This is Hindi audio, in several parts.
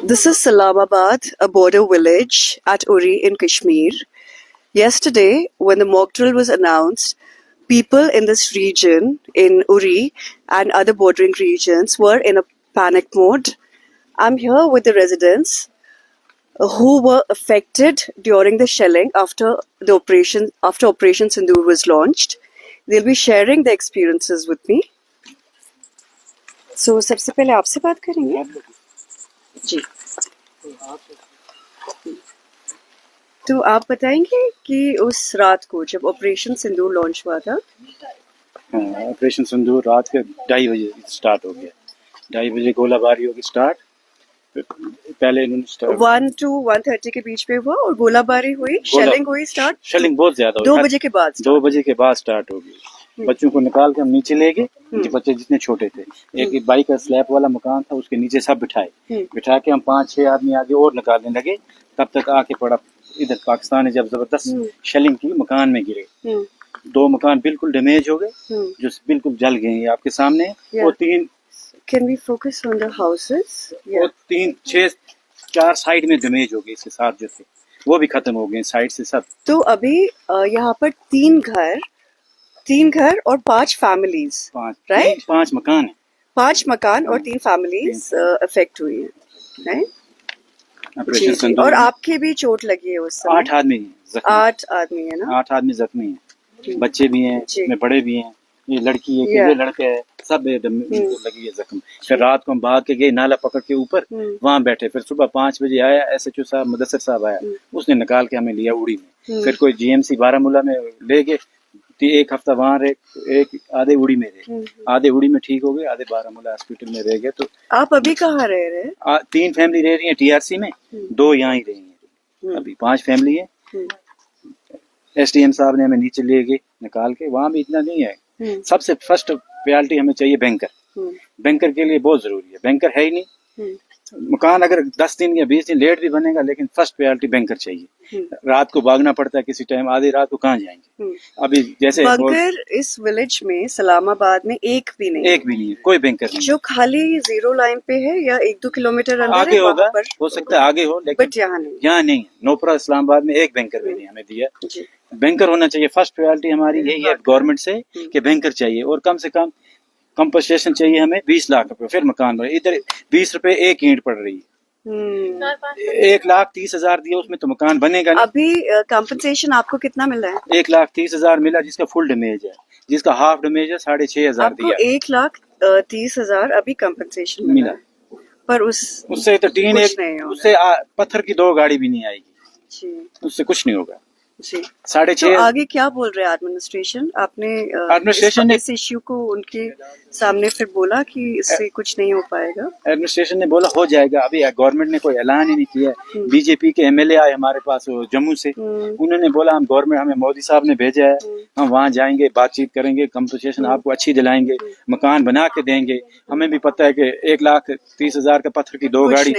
This is Salamabad, a border village at Uri in Kashmir. Yesterday, when the mock drill was announced, people in this region, in Uri and other bordering regions, were in a panic mode. I'm here with the residents who were affected during the shelling after Operation Sindoor was launched. They'll be sharing their experiences with me. So, सबसे पहले आपसे बात करेंगे जी। तो आप बताएंगे कि उस रात को जब ऑपरेशन सिंदूर लॉन्च हुआ था, ऑपरेशन सिंदूर रात के 2:30 बजे स्टार्ट हो गया। 2:30 बजे गोलाबारी होगी स्टार्ट। पहले 1 to 1:30 के बीच में हुआ और गोलाबारी हुई, शेलिंग हुई स्टार्ट। शेलिंग बहुत ज्यादा 2 बजे के बाद 2 बजे के बाद स्टार्ट होगी। बच्चों को निकाल के हम नीचे ले गए, बच्चे जितने छोटे थे। एक बाइक का स्लैब वाला मकान था, उसके नीचे सब बिठा के हम 5-6 आदमी आगे और निकालने लगे। तब तक आके पड़ा इधर पाकिस्तान ने जब जबरदस्त शेलिंग की, मकान में गिरे। 2 मकान बिल्कुल डैमेज हो गए, जो बिल्कुल जल गए। ये आपके सामने और 3 Can we focus on the houses? और 3-6-4 साइड में डैमेज हो गए। इसके साथ जो थे वो भी खत्म हो गए साइड से सब। तो अभी यहाँ पर 3 घर और 5 फैमिलीज, राइट? 5 मकान है। 5 मकान और 3 फैमिलीज अफेक्ट हुई है, राइट? और आपके भी चोट लगी है उस समय? 8 आदमी है। 8 आदमी है ना? 8 आदमी जख्मी हैं। बच्चे भी हैं, इसमें बड़े भी हैं। ये लड़की है, ये लड़का है, सब लगी है जख्म। फिर रात को हम भाग के गए, नाला पकड़ के ऊपर वहाँ बैठे। फिर सुबह 5 बजे आया SHO साहब, मुदस्सर साहब आया, उसने निकाल के हमें लिया उड़ी में। फिर कोई GMC बारामूला में ले गए। 1 हफ्ता वहाँ रहे, आधे उड़ी में रहे। आधे उड़ी में ठीक हो गए, आधे बारामूला हॉस्पिटल में रह गए। तो आप अभी कहाँ रह रहे हैं? 3 फैमिली रह रही है TRC में, 2 यहाँ ही रही है। अभी 5 फैमिली है। SDM साहब ने हमें नीचे ले गए निकाल के। वहाँ भी इतना नहीं है। सबसे फर्स्ट प्रायोरिटी हमें चाहिए बैंकर के लिए बहुत जरूरी है। बैंकर है ही नहीं। मकान अगर 10 दिन या 20 दिन लेट भी बनेगा, लेकिन फर्स्ट प्रायोरिटी बैंकर चाहिए। रात को भागना पड़ता है किसी टाइम, आधी रात को कहाँ जाएंगे। अभी जैसे बैंकर इस विलेज में, सलामाबाद में एक भी नहीं है, कोई बैंकर नहीं। जो खाली 0 लाइन पे है या 1-2 किलोमीटर आगे होगा, हो सकता है आगे हो, लेकिन यहाँ नहीं। नोपरा इस्लामाबाद में एक बैंकर भी नहीं हमें दिया। बैंकर होना चाहिए। फर्स्ट प्रायोरिटी हमारी यही है गवर्नमेंट से कि बैंकर चाहिए, और कम से कम कंपनसेशन चाहिए हमें 20 लाख रुपए। फिर मकान बने। इधर 20 रुपए एक ईंट पड़ रही है। 1,30,000 दिया, उसमें तो मकान बनेगा नहीं। अभी कंपनसेशन आपको कितना मिला है? 1,30,000 मिला, जिसका फुल डैमेज है। जिसका हाफ डैमेज है 6,500 दिया। 1,30,000 अभी कंपनसेशन मिला, पर उससे तो उससे पत्थर की 2 गाड़ी भी नहीं आएगी। उससे कुछ नहीं होगा जी। 6.5। तो आगे क्या बोल रहे हैं एडमिनिस्ट्रेशन? आपने इस इश्यू को उनके सामने फिर बोला कि इससे कुछ नहीं हो पाएगा? एडमिनिस्ट्रेशन ने बोला हो जाएगा। अभी गवर्नमेंट ने कोई ऐलान ही नहीं किया। BJP के MLA आए हमारे पास जम्मू से, उन्होंने बोला हम गवर्नमेंट, हमें मोदी साहब ने भेजा है, हम वहाँ जाएंगे, बातचीत करेंगे, कंपनसेशन आपको अच्छी दिलाएंगे, मकान बना के देंगे। हमें भी पता है कि 1,30,000 का पत्थर की 2 गाड़ी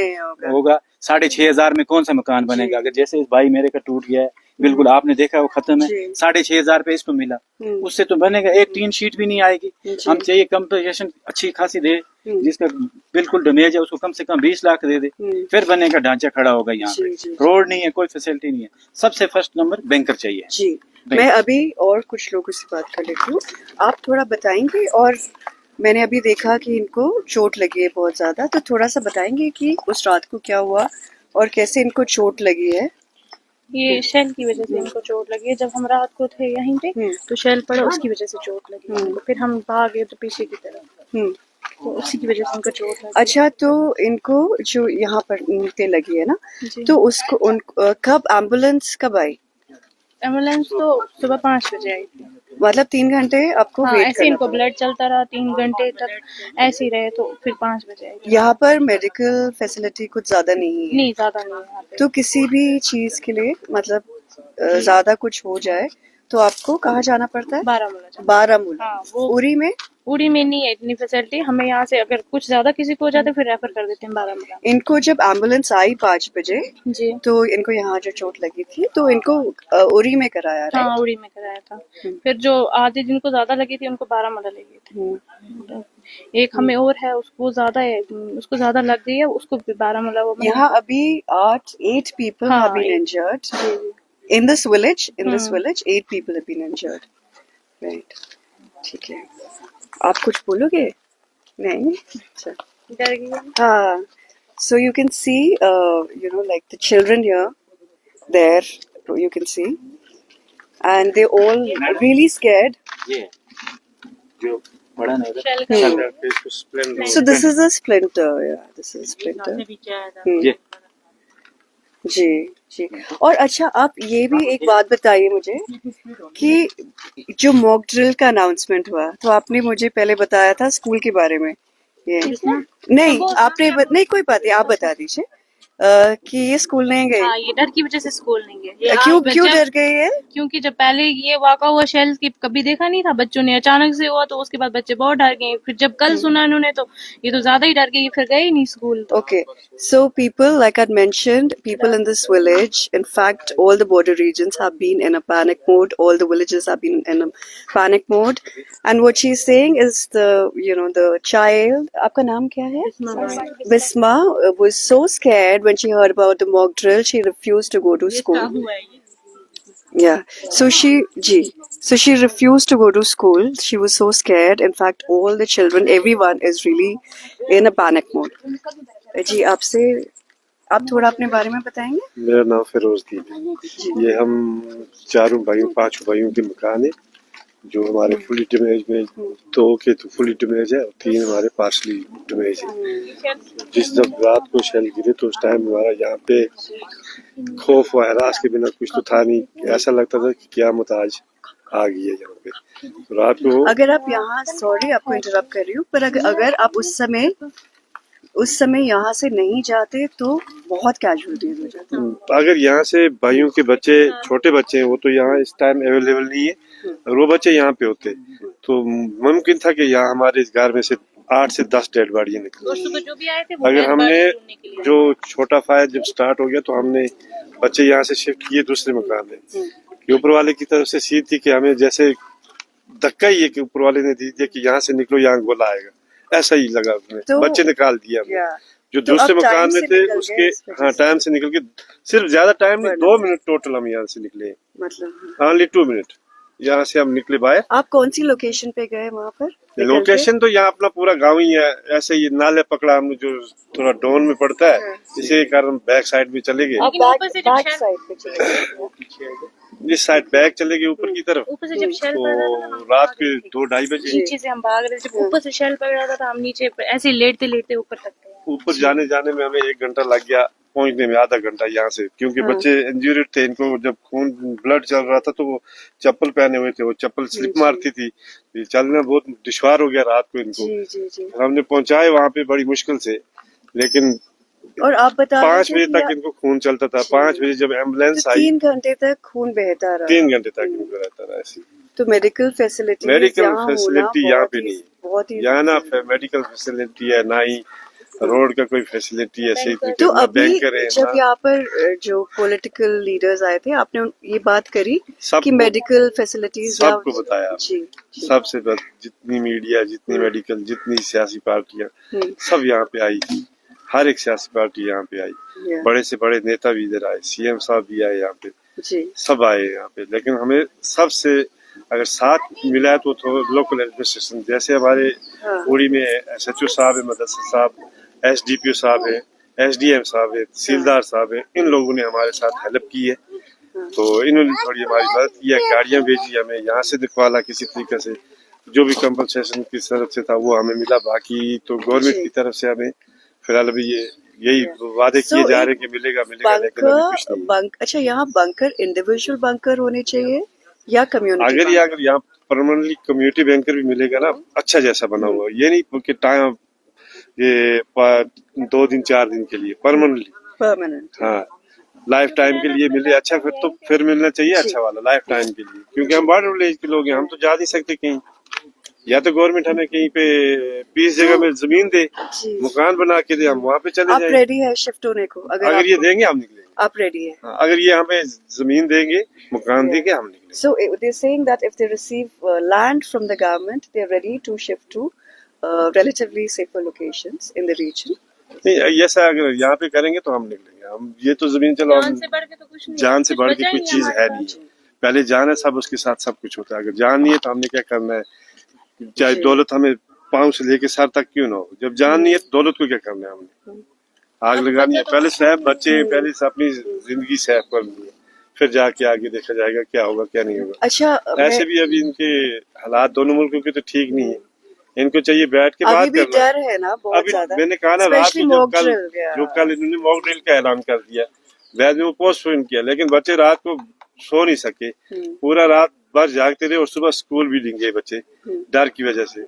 होगा। 6,500 में कौन सा मकान बनेगा? अगर जैसे इस भाई मेरे का टूट गया है, बिल्कुल आपने देखा वो खत्म है, 6,500 पे इसको मिला, उससे तो बनेगा। एक टीन शीट भी नहीं आएगी। हम चाहिए कंपनसेशन अच्छी खासी दे, जिसका बिल्कुल डैमेज है उसको कम से कम 20 लाख दे दे, फिर बनेगा, ढांचा खड़ा होगा। यहाँ पे रोड नहीं है, कोई फैसिलिटी नहीं है। सबसे फर्स्ट नंबर बैंकर चाहिए जी। मैं अभी और कुछ लोगों से बात कर लेती हूँ, आप थोड़ा बताएंगे। और मैंने अभी देखा कि इनको चोट लगी है बहुत ज्यादा, तो थोड़ा सा बताएंगे कि उस रात को क्या हुआ और कैसे इनको चोट लगी है? ये शेल की वजह से इनको चोट लगी है। जब हम रात को थे यहीं पे तो शेल पड़ा, उसकी वजह से चोट लगी इनको। फिर हम भागे तो पीछे की तरफ, तो उसी की वजह से इनको चोट लगी। अच्छा, तो इनको जो यहाँ पर ईंटें लगी है ना, तो उसको कब एम्बुलेंस कब आई? एम्बुलेंस तो सुबह 5 बजे आई थी। मतलब 3 घंटे आपको वेट ऐसे इनको ब्लड चलता रहा 3 घंटे तक, ऐसे ही रहे, तो फिर 5 बजे आई थी। यहाँ पर मेडिकल फैसिलिटी कुछ ज्यादा नहीं है? नहीं, ज्यादा नहीं यहाँ पे। तो किसी भी चीज के लिए मतलब ज्यादा कुछ हो जाए तो आपको कहाँ जाना पड़ता है? बारामूला जाना। बारामूला। हाँ, वो उरी में? उड़ी में नहीं है इतनी फैसिलिटी, हमें यहाँ से अगर कुछ ज्यादा किसी को हो जाता है फिर रेफर कर देते हैं बारामूला। इनको जब एम्बुलेंस आई 5 बजे जी तो इनको यहाँ जो चोट लगी थी तो इनको उरी में कराया, हाँ, राइट? उड़ी में कराया था। फिर जो आधे जिनको ज्यादा लगी थी उनको बारामूला ले गए थे। एक हमें और है उसको ज्यादा है, उसको ज्यादा लग गई है, उसको भी बारामूला वो यहाँ अभी 8 people हाँ, have been injured in this village. In this village, 8 people have been injured. Right. ठीक है। आप कुछ बोलोगे? नहीं? अच्छा। डर गई है। हाँ। So you can see, like the children here, there, you can see, and they all really scared. ये जो बड़ा ना उधर, शेल का So this is a splinter, yeah. This is a splinter. ये जी जी। और अच्छा, आप ये भी एक बात बताइए मुझे कि जो मॉक ड्रिल का अनाउंसमेंट हुआ तो आपने मुझे पहले बताया था स्कूल के बारे में, ये नहीं आपने नहीं, कोई बात नहीं, आप बता दीजिए कि ये स्कूल नहीं गए। हाँ, ये डर की वजह से स्कूल नहीं गए। ये क्यों आप क्यों जब- डर गए ये? क्योंकि जब पहले ये वाक़ा हुआ शेल की कभी देखा नहीं था, बच्चों ने अचानक से हुआ तो उसके बाद बच्चे बहुत डर गए। फिर जब कल सुना इन्होंने तो ये तो ज्यादा ही डर गए, फिर गए ही नहीं school. Okay, so people, like I'd mentioned, people in this village, in fact, all the border regions have been in a panic mode. All the villages have been in a panic mode. And what she's saying is the child, आपका नाम क्या है? Bisma was so scared when she heard about the mock drill. She refused to go to school. Yeah. So she refused to go to school. She was so scared. In fact, all the children, everyone is really in a panic mode. जी, आप थोड़ा अपने बारे में बताएंगे? मेरा नाम फिरोजदीन है। ये हम पांचों भाइयों के मकान है जो हमारे फुली डैमेज में, 2 के तो फुली डैमेज है और 3 हमारे पार्शली डैमेज है। जिस जब रात को शेल गिरे तो उस टाइम हमारा यहाँ पे खौफ व हरास के बिना कुछ तो था नहीं, ऐसा लगता था कि क़यामत आज आ गई है यहाँ पे। तो रात को अगर आप यहाँ, सॉरी आपको इंटरप्ट कर रही हूँ, पर अगर आप उस समय यहाँ से नहीं जाते तो बहुत कैजुअलिटीज हो जाती। अगर यहाँ से भाइयों के बच्चे, छोटे बच्चे हैं, वो तो यहाँ इस टाइम अवेलेबल नहीं है, और वो बच्चे यहाँ पे होते तो मुमकिन था कि यहाँ हमारे इस घर में से 8 से 10 डेड बॉडियां निकली। अगर हमने जो छोटा फायर जब स्टार्ट हो गया तो हमने बच्चे यहाँ से शिफ्ट किए दूसरे मकान में। कि ऊपर वाले की तरफ से सीध थी कि हमें जैसे धक्का ही है कि ऊपर वाले ने दी दिया कि यहाँ से निकलो, यहाँ गोला आएगा, ऐसा ही लगा हमें। तो बच्चे निकाल दिया हमें। जो तो दूसरे अब मकान टाइम में से थे निकल उसके, गए इस वजह हाँ, से। टाइम से निकल के, सिर्फ ज्यादा टाइम नहीं, 2 मिनट टोटल हम यहाँ से निकले, मतलब ओनली 2 मिनट यहाँ से हम निकले बाहर। आप कौन सी लोकेशन पे गए वहाँ पर? लोकेशन तो यहाँ अपना पूरा गांव ही है, ऐसे ही नाले पकड़ा हमने जो थोड़ा डाउन में पड़ता है, इसी के कारण बैक साइड में चले गए। आप बैक साइड पे चले गए। इस साइड बैक चले गए ऊपर की तरफ। ऊपर से जब शेल तो पड़ रहा था ना, हम रात के 2-2:30 बजे नीचे से हम भाग रहे थे, जब ऊपर से शेल पड़ रहा था हम नीचे ऐसे ही लेटते लेटते ऊपर तक गए। ऊपर जाने में हमें 1 घंटा लग गया, पहुंचने में आधा घंटा यहाँ से, क्योंकि बच्चे इंजर्ड थे। इनको जब खून ब्लड चल रहा था तो वो चप्पल पहने हुए थे, वो चप्पल स्लिप मारती थी, चलना बहुत दुश्वार हो गया रात को इनको। हमने पहुंचाए वहाँ पे बड़ी मुश्किल से, लेकिन और आप बता 5 बजे तक इनको खून चलता था। 5 बजे जब एम्बुलेंस आई 3 घंटे तक खून बहता रहा। 3 घंटे तक इनको रहता रहा ऐसे। तो मेडिकल फैसिलिटी यहाँ पे नहीं, बहुत ही यहाँ ना मेडिकल फैसिलिटी है, ना ही रोड का कोई फैसिलिटी है सही तो तरीके से, अभी बैंकर है जब यहाँ पर जो पॉलिटिकल लीडर्स आए थे, आपने ये बात करी सबको- कि मेडिकल फैसिलिटीज सबको बताया। जी सबसे जितनी मीडिया, जितनी मेडिकल, जितनी सियासी पार्टियां, सब यहाँ पे आई। हर एक सियासी पार्टी यहाँ पे आई, या, बड़े से बड़े नेता भी इधर आए, सीएम साहब भी आए यहाँ पे, जी सब आए यहाँ पे। लेकिन हमें सबसे अगर साथ मिला है तो लोकल एडमिनिस्ट्रेशन, जैसे हमारे हाँ। उड़ी में एसएचओ साहब है, मदरसा साहब, एसडीपीओ साहब है, एसडीएम साहब है, तहसीलदार साहब है, इन लोगों ने हमारे साथ हेल्प की है। तो इन्होंने थोड़ी हमारी मदद की है, गाड़ियां भेजी हमें, यहाँ से दिखवाला किसी तरीके से, जो भी कंपनसेशन की तरफ से था वो हमें मिला। बाकी तो गवर्नमेंट की तरफ से हमें फिलहाल अभी यही वादे किए जा रहे हैं कि मिलेगा, लेकिन अभी कुछ नहीं। अच्छा, यहाँ बंकर इंडिविजुअल बंकर होने चाहिए या कम्युनिटी? अगर यहाँ परमानेंटली कम्युनिटी बैंकर भी मिलेगा ना, अच्छा जैसा बना हुआ, ये नहीं कि टाइम ये 2 दिन 4 दिन के लिए, परमानेंटली। परमानेंट। हाँ, लाइफ टाइम के लिए मिले अच्छा, फिर मिलना चाहिए अच्छा वाला लाइफ टाइम के लिए, क्योंकि हम बॉर्डर विलेज के लोग हैं, हम तो जा नहीं सकते कहीं। या तो गवर्नमेंट हमें कहीं पे 20 जगह में जमीन दे, मकान बना के दे, हम वहाँ पे चले आप जाएं। रेडी है शिफ्ट होने को? अगर ये देंगे हम निकलेंगे। आप रेडी है? अगर ये हमें जमीन देंगे, मकान देंगे, हम निकलेंगे। So they're saying that if they receive land from the government, they're ready to shift to relatively safer locations in the region. नहीं, ऐसा अगर यहाँ पे करेंगे तो हम निकलेंगे। हम ये तो जमीन चलो, जान से बढ़ के तो कुछ नहीं, जान से बढ़ के बचा कुछ ही चीज हमारे है पास। नहीं। पहले जान है, सब उसके साथ सब कुछ होता है। अगर जान नहीं है तो हमने क्या करना है, चाहे दौलत हमें पाँव से लेके सर तक क्यों ना हो, जब जान नहीं है तो दौलत को क्या करना है हमने? आग लगानी है। पहले साहब बच्चे पहले से अपनी जिंदगी साफ करनी है, फिर जाके आगे देखा जाएगा क्या होगा क्या नहीं होगा। अच्छा, ऐसे भी अभी इनके हालात दोनों मुल्कों के तो ठीक नहीं है, इनको चाहिए बैठ के अभी बात भी करना। डर है ना बहुत अभी ज्यादा। मैंने कहा ना, रात Especially में mock drill, yeah. जो कल इन्होंने मॉक ड्रिल का ऐलान कर दिया, बाद में वो पोस्टपोन किया, लेकिन बच्चे रात को सो नहीं सके, पूरा रात भर जागते रहे और सुबह स्कूल भी नहीं गए बच्चे डर की वजह से।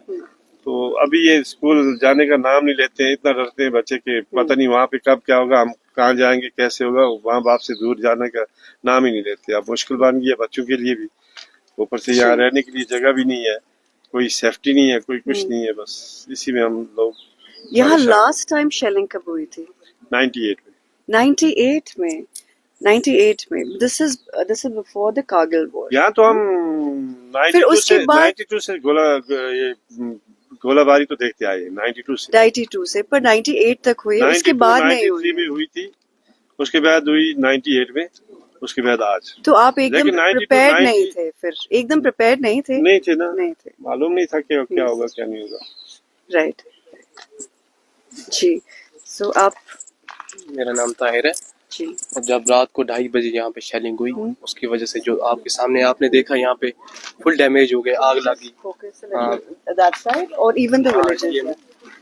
तो अभी ये स्कूल जाने का नाम नहीं लेते हैं, इतना डरते हैं बच्चे के, पता नहीं वहाँ पे कब क्या होगा, हम कहाँ जाएंगे, कैसे होगा। माँ बाप से दूर जाने का नाम ही नहीं लेते। अब मुश्किल बन गई है बच्चों के लिए भी, ऊपर से यहाँ रहने के लिए जगह भी नहीं है, कोई सेफ्टी नहीं है, कोई कुछ नहीं है, बस इसी में हम लोग। यहाँ लास्ट टाइम शेलिंग कब हुई थी? 98 में। 98 में 98 में this is before the Kargil war. यहाँ तो हम फिर 92 उसके से बाद 92 से गोलाबारी तो देखते आए, 92 से 92 से, पर 98 तक हुई, उसके बाद नहीं 93 हुई। में हुई थी, उसके बाद हुई 98 में, उसके बाद आज। तो आप एकदम लेकिन 92, प्रिपेयर्ड 90 नहीं थे? फिर एकदम प्रिपेयर्ड नहीं थे? नहीं थे ना, नहीं थे, मालूम नहीं था कि क्या होगा क्या नहीं होगा। राइट जी। सो आप? मेरा नाम ताहिर है। जी। जब रात को 2:30 बजे यहाँ पे शेलिंग हुई, उसकी वजह से जो आपके सामने आपने देखा यहाँ पे फुल डैमेज हो गए, आग लगी। That side or even the villages?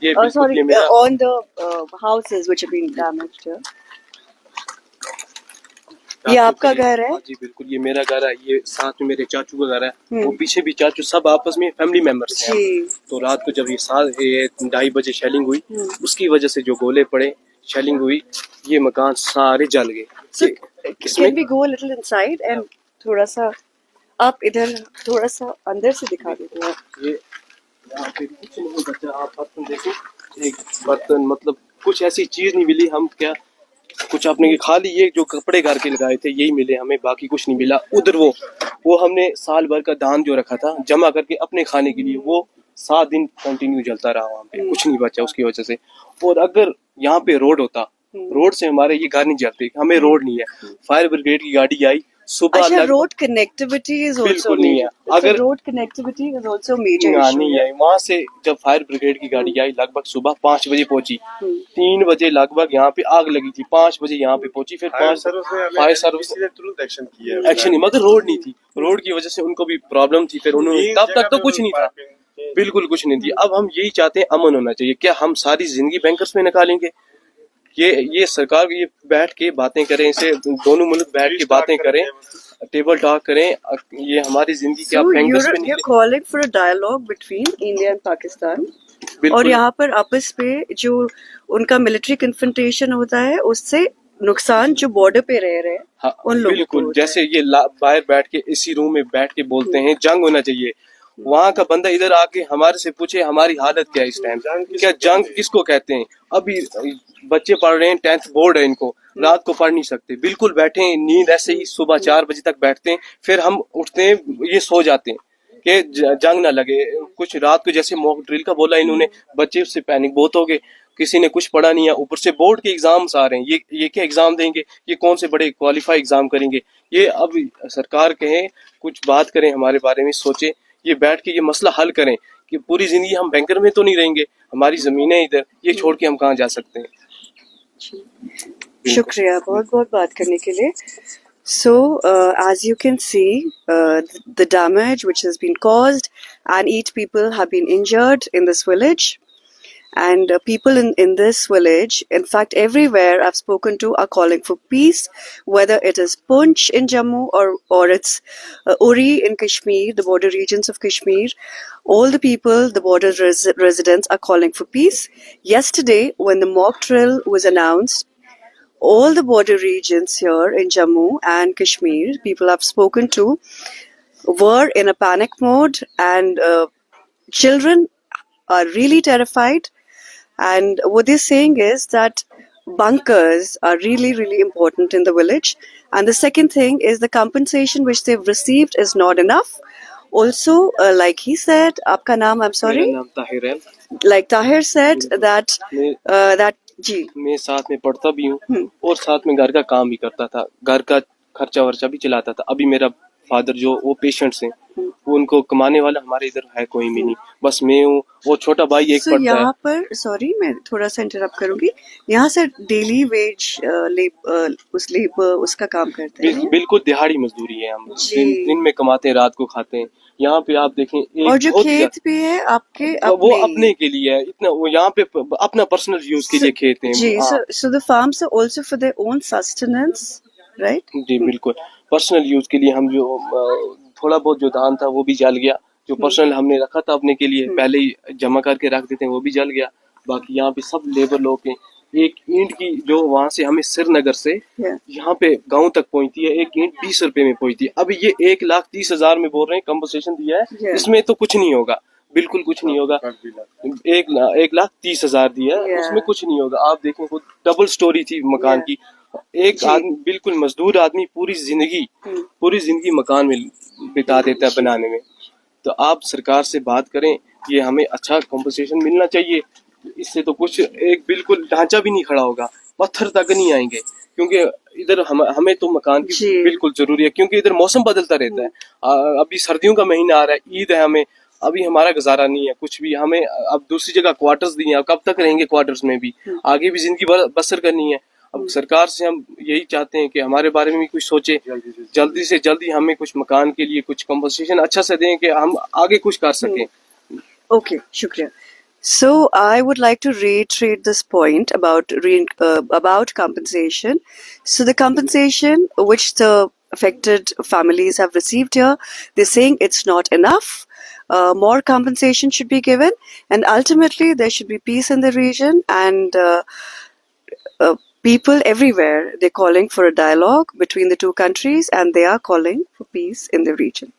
ये Oh, बिल्कुल sorry, ये मेरा on the houses which have been damaged here. ये आपका घर है? हाँ जी बिल्कुल, ये मेरा घर है। ये साथ में मेरे चाचू का घर है, वो पीछे भी चाचू, सब आपस में फैमिली मेंबर्स हैं। जी। तो रात को जब ये 2:30 बजे शेलिंग हुई, उसकी वजह से जो गोले पड़े, शेलिंग हुई, ये मकान सारे जल गए। So, can we go a little inside and थोड़ा सा आप इधर थोड़ा सा अंदर से दिखा देते हैं? ये यहाँ पे कुछ नहीं बचा। आप बर्तन देखो, एक बर्तन मतलब कुछ ऐसी चीज नहीं मिली। हम क्या कुछ अपने खाली ये जो कपड़े घर के लगाए थे यही मिले हमें, बाकी कुछ नहीं मिला। उधर वो हमने साल भर का दान जो रखा था जमा करके अपने खाने के लिए, वो 7 दिन कंटिन्यू जलता रहा वहाँ पे, कुछ नहीं बचा उसकी वजह से। और अगर यहाँ पे रोड होता, रोड से हमारे ये घर नहीं जलते, हमें रोड नहीं है। फायर ब्रिगेड की गाड़ी आई सुबह। अच्छा, रोड कनेक्टिविटी इज आल्सो बिल्कुल नहीं है। अगर road connectivity is also major issue नहीं है। वहाँ से जब फायर ब्रिगेड की गाड़ी आई लगभग सुबह 5 बजे पहुंची, 3 बजे लगभग यहाँ पे आग लगी थी, 5 बजे यहाँ पे पहुंची। फिर फायर सर्विस ने तुरंत एक्शन किया, एक्शन नहीं, मगर रोड नहीं थी। रोड की वजह से उनको भी प्रॉब्लम थी, फिर उन्होंने तब तक तो कुछ नहीं था, बिल्कुल कुछ नहीं थी। अब हम यही चाहते हैं अमन होना चाहिए। क्या हम सारी जिंदगी बैंकर्स में निकालेंगे? ये सरकार ये बैठ के बातें करें, इसे दोनों मुल्क बैठ के बातें करें, टेबल टॉक करें। ये हमारी जिंदगी क्या बैंकर्स में you're calling for a dialogue between India and Pakistan, और बिल्कुल यहाँ पर आपस पे जो उनका मिलिट्री कन्फ्रंटेशन होता है उससे नुकसान जो बॉर्डर पे रह रहे हैं हाँ, उन लोगों को बिल्कुल। होता है। जैसे ये बाहर बैठ के इसी रूम में बैठ के बोलते हैं जंग होना चाहिए, वहाँ का बंदा इधर आके हमारे से पूछे हमारी हालत क्या है इस टाइम, क्या जंग किसको कहते हैं। अभी बच्चे पढ़ रहे हैं, 10th बोर्ड है इनको, रात को पढ़ नहीं सकते, बिल्कुल बैठे हैं, नींद ऐसे ही सुबह 4 बजे तक बैठते हैं, फिर हम उठते हैं, ये सो जाते हैं कि जंग ना लगे। कुछ रात को जैसे मॉक ड्रिल का बोला इन्होंने, बच्चे उससे पैनिक बहुत हो गए, किसी ने कुछ पढ़ा नहीं है, ऊपर से बोर्ड के एग्जाम्स आ रहे हैं। ये क्या एग्जाम देंगे, ये कौन से बड़े क्वालिफाई एग्जाम करेंगे। ये अब सरकार कहे कुछ बात करें, हमारे बारे में सोचे, ये बैठ के ये मसला हल करें कि पूरी जिंदगी हम बैंकर में तो नहीं रहेंगे, हमारी जमीनें इधर, ये छोड़ के हम कहाँ जा सकते हैं। शुक्रिया बहुत बहुत बात करने के लिए। So, as you can see, the damage which has been caused, and 8 people have been injured in this village. And people in this village, in fact everywhere I've spoken to, are calling for peace, whether it is Poonch in Jammu or it's Uri in Kashmir, the border regions of Kashmir. All the people, the border residents are calling for peace. Yesterday, when the mock drill was announced, all the border regions here in Jammu and Kashmir, people I've spoken to were in a panic mode, and children are really terrified. And what they're saying is that bunkers are really, really important in the village. And the second thing is the compensation which they've received is not enough. Also, like he said, Aapka naam, I'm मेरा sorry, नाम ताहिर है like Tahir said that मैं that जी मैं साथ में पढ़ता भी हूँ और साथ में घर का काम भी करता था, घर का खर्चा वर्चा भी चलाता था। अभी मेरा फादर जो वो पेशेंट्स हैं, वो उनको कमाने वाला हमारे इधर है कोई भी नहीं, बस मैं हूँ, वो छोटा भाई एक So पढ़ता है। यहाँ पर सॉरी मैं थोड़ा सा इंटरप्ट करूंगी, यहाँ से डेली वेज उस लेबर उसका काम करते हैं बिल्कुल दिहाड़ी मजदूरी है, हम जी। दिन में कमाते हैं, रात को खाते हैं। यहाँ पे आप देखें एक और जो बहुत खेत भी है आपके वो अपने अपने के लिए है, इतना वो यहाँ पे अपना पर्सनल यूज के लिए खेत हैं। जी, हाँ, so the farms are also for their own sustenance, right? जी बिल्कुल पर्सनल यूज के लिए। हम जो थोड़ा बहुत जो धान था वो भी जल गया, जो पर्सनल हमने रखा था अपने के लिए पहले ही जमा करके रख देते हैं वो भी जल गया। बाकी यहाँ पे सब लेबर लोग हैं, एक ईंट की जो वहां से हमें श्रीनगर से Yeah. यहाँ पे गांव तक पहुंचती है, एक ईंट 20 रुपए में पहुंचती है। अभी ये 1,30,000 में बोल रहे हैं कंपनसेशन दिया है, Yeah. इसमें तो कुछ नहीं होगा, बिल्कुल कुछ नहीं होगा। 1,30,000 दिया है, Yeah. उसमें कुछ नहीं होगा। आप देखें वो डबल स्टोरी थी मकान Yeah. की, एक आदमी बिल्कुल मजदूर आदमी पूरी जिंदगी मकान में बिता देता है बनाने में। तो आप सरकार से बात करें, ये हमें अच्छा कॉम्पनसेशन मिलना चाहिए, इससे तो कुछ एक बिल्कुल ढांचा भी नहीं खड़ा होगा, पत्थर तक नहीं आएंगे, क्योंकि इधर हमें तो मकान की जी। बिल्कुल जरूरी है, क्योंकि इधर मौसम बदलता रहता है। अभी सर्दियों का महीना आ रहा है, ईद है, हमें अभी हमारा गुजारा नहीं है कुछ भी, हमें अब दूसरी जगह क्वार्टर्स दिए हैं, अब कब तक रहेंगे क्वार्टर्स में भी, आगे भी जिंदगी बसर करनी है। अब सरकार से हम यही चाहते हैं कि हमारे बारे में भी कुछ सोचे, जल्दी से जल्दी हमें कुछ मकान के लिए कुछ कंपनसेशन अच्छा से दें कि हम आगे कुछ कर सकें। Okay, shukriya. So I would like to reiterate this point about compensation. So the compensation which the affected families have received here, they're saying it's not enough. More compensation should be given, and ultimately there should be peace in the region. And people everywhere, they're calling for a dialogue between the two countries, and they are calling for peace in the region.